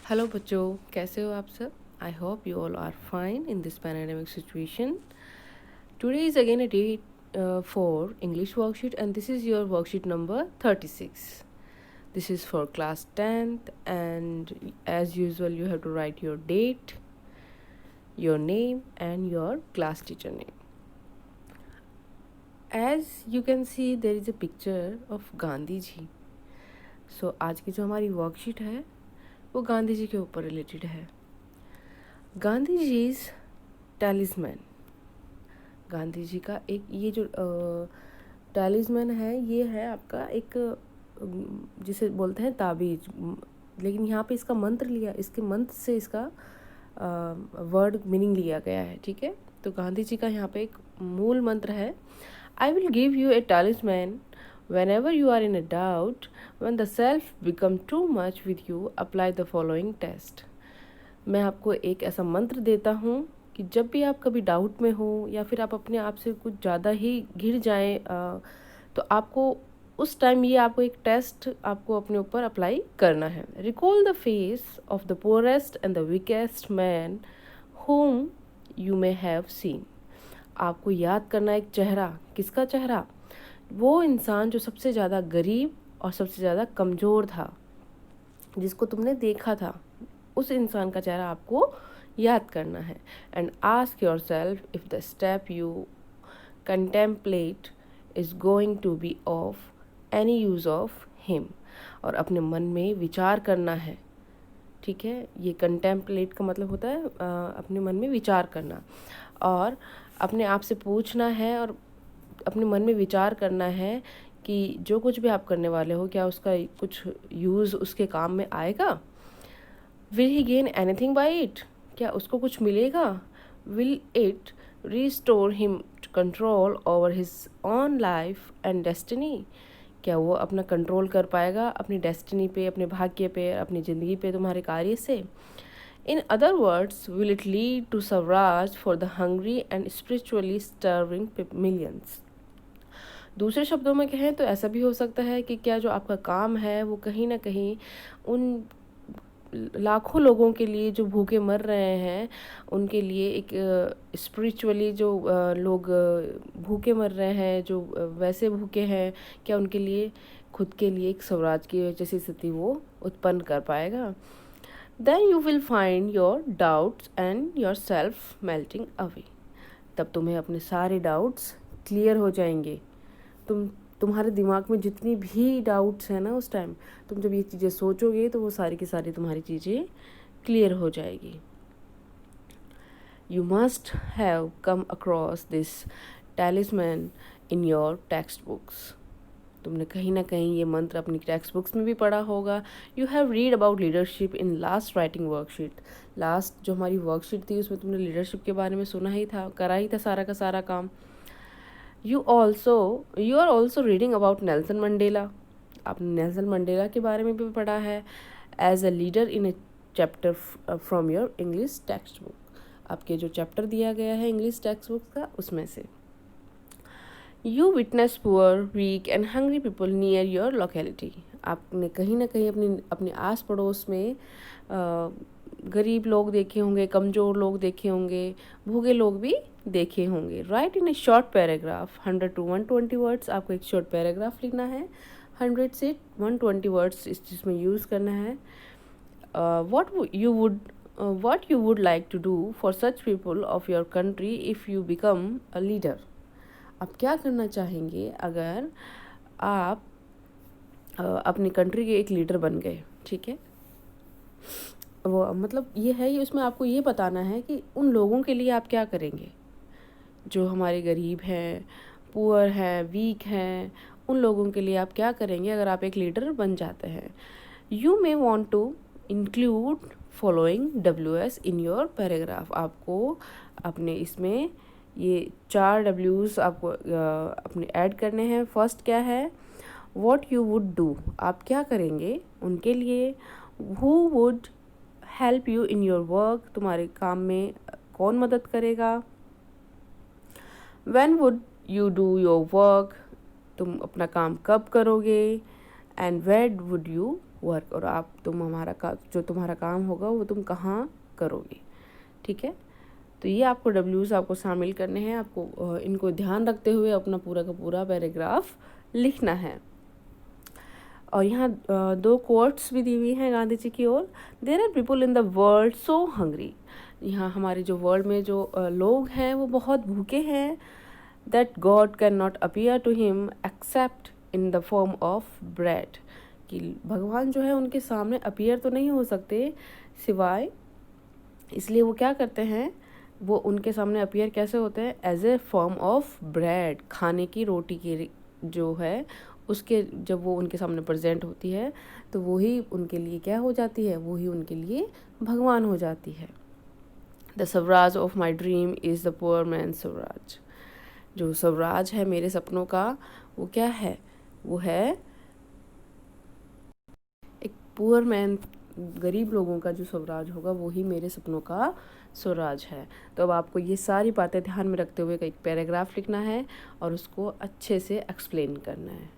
Hello बच्चों, कैसे हो आप सब? I hope you all are fine in this pandemic situation. Today is again a day for English worksheet, and this is your worksheet number 36. This is for class 10th, and as usual you have to write your date, your name and your class teacher name. As you can see, there is a picture of Gandhi ji. So आज की जो हमारी worksheet है वो गांधी जी के ऊपर related है. Gandhi जी's talisman. Gandhi ji का एक ये जो टैलिस्मैन है, ये है आपका एक जिसे बोलते हैं ताबीज, लेकिन यहाँ पे इसका मंत्र लिया, इसके मंत्र से इसका वर्ड मीनिंग लिया गया है. ठीक है, तो गांधी जी का यहाँ पे एक मूल मंत्र है. I will give U A टैलिस्मैन whenever you are in a doubt, when the self become too much with you, apply the following test. मैं आपको एक ऐसा मंत्र देता हूँ कि जब भी आप कभी डाउट में हो या फिर आप अपने आप से कुछ ज़्यादा ही घिर जाएं, तो आपको उस टाइम ये आपको एक टेस्ट आपको अपने ऊपर अप्लाई करना है. Recall the face of the poorest and the weakest man whom you may have seen. आपको याद करना एक चेहरा. किसका चेहरा? वो इंसान जो सबसे ज़्यादा गरीब और सबसे ज़्यादा कमज़ोर था, जिसको तुमने देखा था, उस इंसान का चेहरा आपको याद करना है. And ask your self if the step you contemplate is going to be of any use of him. और अपने मन में विचार करना है. ठीक है, ये कंटेम्पलेट का मतलब होता है अपने मन में विचार करना, और अपने आप से पूछना है और अपने मन में विचार करना है कि जो कुछ भी आप करने वाले हो, क्या उसका कुछ यूज़ उसके काम में आएगा. Will he gain anything by it. क्या उसको कुछ मिलेगा? Will it restore him control over his on life and destiny. क्या वो अपना कंट्रोल कर पाएगा अपनी डेस्टिनी पे, अपने भाग्य पे, अपनी ज़िंदगी पे, तुम्हारे कार्य से. In other words, will it lead to swaraj for the hungry and spiritually starving millions. दूसरे शब्दों में कहें तो ऐसा भी हो सकता है कि क्या जो आपका काम है वो कहीं ना कहीं उन लाखों लोगों के लिए जो भूखे मर रहे हैं, उनके लिए एक स्पिरिचुअली जो लोग भूखे मर रहे हैं, जो वैसे भूखे हैं, क्या उनके लिए खुद के लिए एक स्वराज की जैसी स्थिति वो उत्पन्न कर पाएगा. Then you will find your doubts and your self melting away. तब तुम्हें अपने सारे डाउट्स क्लियर हो जाएंगे. तुम्हारे दिमाग में जितनी भी डाउट्स हैं ना, उस टाइम तुम जब ये चीज़ें सोचोगे तो वो सारी की सारी तुम्हारी चीज़ें क्लियर हो जाएगी. You must have come across this टैलिस्मैन in your text books. तुमने कहीं ना कहीं ये मंत्र अपनी टेक्स्ट बुक्स में भी पढ़ा होगा. You have read about leadership in last writing worksheet. Last जो हमारी वर्कशीट थी उसमें तुमने लीडरशिप के बारे में सुना ही था, करा ही था सारा का सारा काम. You are also reading about Nelson Mandela. आपने नेल्सन मंडेला के बारे में भी पढ़ा है as a leader in a chapter from your English text book. आपके जो चैप्टर दिया गया है इंग्लिश टेक्स्ट बुक का, उसमें से. You witness poor weak and hungry people near your locality. आपने कहीं ना कहीं अपने आस पड़ोस में गरीब लोग देखे होंगे, कमज़ोर लोग देखे होंगे, भूखे लोग भी देखे होंगे. Right in A short paragraph 100 to 120 words. आपको एक शॉर्ट पैराग्राफ लिखना है, 100 से 120 वर्ड्स इस चीज़ में यूज़ करना है. what you would like to do for such people of your country if you become a leader. आप क्या करना चाहेंगे अगर आप अपनी कंट्री के एक लीडर बन गए. ठीक है, वो मतलब ये है, ये उसमें आपको ये बताना है कि उन लोगों के लिए आप क्या करेंगे जो हमारे गरीब हैं, पुअर हैं, वीक हैं. उन लोगों के लिए आप क्या करेंगे अगर आप एक लीडर बन जाते हैं. You may want to include following WS in your paragraph. आपको अपने इसमें ये 4 W's आपको अपने ऐड करने हैं. फर्स्ट क्या है? What you would do. आप क्या करेंगे उनके लिए. Who would help you in your work. तुम्हारे काम में कौन मदद करेगा. When would you do your work. तुम अपना काम कब करोगे. And where would you work, और आप जो तुम्हारा काम होगा वो तुम कहाँ करोगे, ठीक है। तो ये आपको W's आपको शामिल करने हैं, आपको इनको ध्यान रखते हुए अपना पूरा का पूरा पैराग्राफ लिखना है। और यहाँ 2 कोट्स भी दी हुई हैं गांधी जी की ओर। There are people in the world so hungry, यहाँ हमारे जो वर्ल्ड में जो लोग हैं वो बहुत भूखे हैं। That God can not appear to him except in the form of bread, कि भगवान जो है उनके सामने अपीयर तो नहीं हो सकते सिवाय, इसलिए वो क्या करते हैं, वो उनके सामने अपीयर कैसे होते हैं, as a form of bread, खाने की रोटी की जो है उसके, जब वो उनके सामने प्रेजेंट होती है तो वही उनके लिए क्या हो जाती है, वही उनके लिए भगवान हो जाती है। The Swaraj of my dream is the poor man Swaraj, जो स्वराज है मेरे सपनों का वो क्या है, वो है एक पुअर मैन, गरीब लोगों का जो स्वराज होगा वही मेरे सपनों का स्वराज है। तो अब आपको ये सारी बातें ध्यान में रखते हुए एक पैराग्राफ लिखना है और उसको अच्छे से एक्सप्लेन करना है।